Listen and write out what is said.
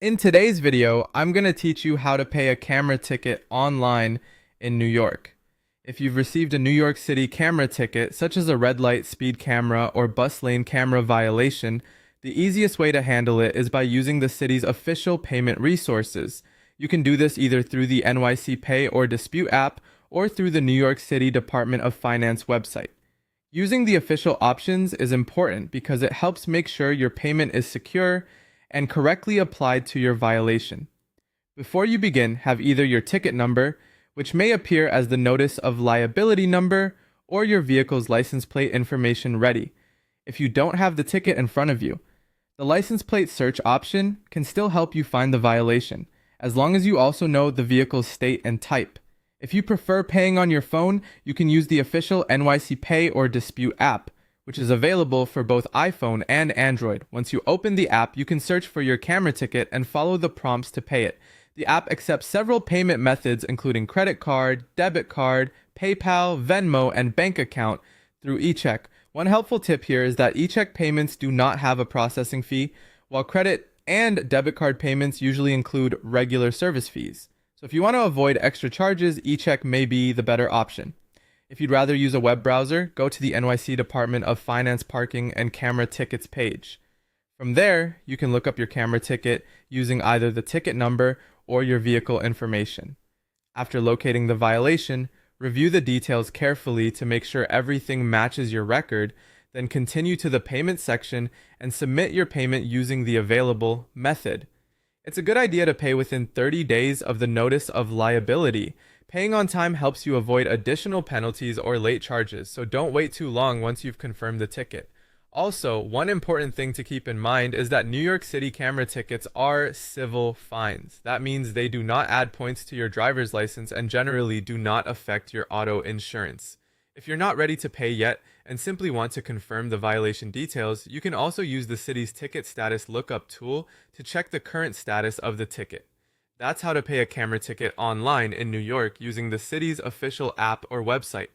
In today's video, I'm going to teach you how to pay a camera ticket online in New York. If you've received a New York City camera ticket, such as a red light, speed camera, or bus lane camera violation, the easiest way to handle it is by using the city's official payment resources. You can do this either through the NYC Pay or Dispute app or through the New York City Department of Finance website. Using the official options is important because it helps make sure your payment is secure and correctly applied to your violation. Before you begin, have either your ticket number, which may appear as the notice of liability number, or your vehicle's license plate information ready. If you don't have the ticket in front of you, the license plate search option can still help you find the violation, as long as you also know the vehicle's state and type. If you prefer paying on your phone, you can use the official NYC Pay or Dispute app, which is available for both iPhone and Android. Once you open the app, you can search for your camera ticket and follow the prompts to pay it. The app accepts several payment methods, including credit card, debit card, PayPal, Venmo, and bank account through eCheck. One helpful tip here is that eCheck payments do not have a processing fee, while credit and debit card payments usually include regular service fees. So if you want to avoid extra charges, eCheck may be the better option. If you'd rather use a web browser, go to the NYC Department of Finance Parking and Camera Tickets page. From there, you can look up your camera ticket using either the ticket number or your vehicle information. After locating the violation, review the details carefully to make sure everything matches your record, then continue to the payment section and submit your payment using the available method. It's a good idea to pay within 30 days of the notice of liability. Paying on time helps you avoid additional penalties or late charges, so don't wait too long once you've confirmed the ticket. Also, one important thing to keep in mind is that New York City camera tickets are civil fines. That means they do not add points to your driver's license and generally do not affect your auto insurance. If you're not ready to pay yet and simply want to confirm the violation details, you can also use the city's ticket status lookup tool to check the current status of the ticket. That's how to pay a camera ticket online in New York using the city's official app or website.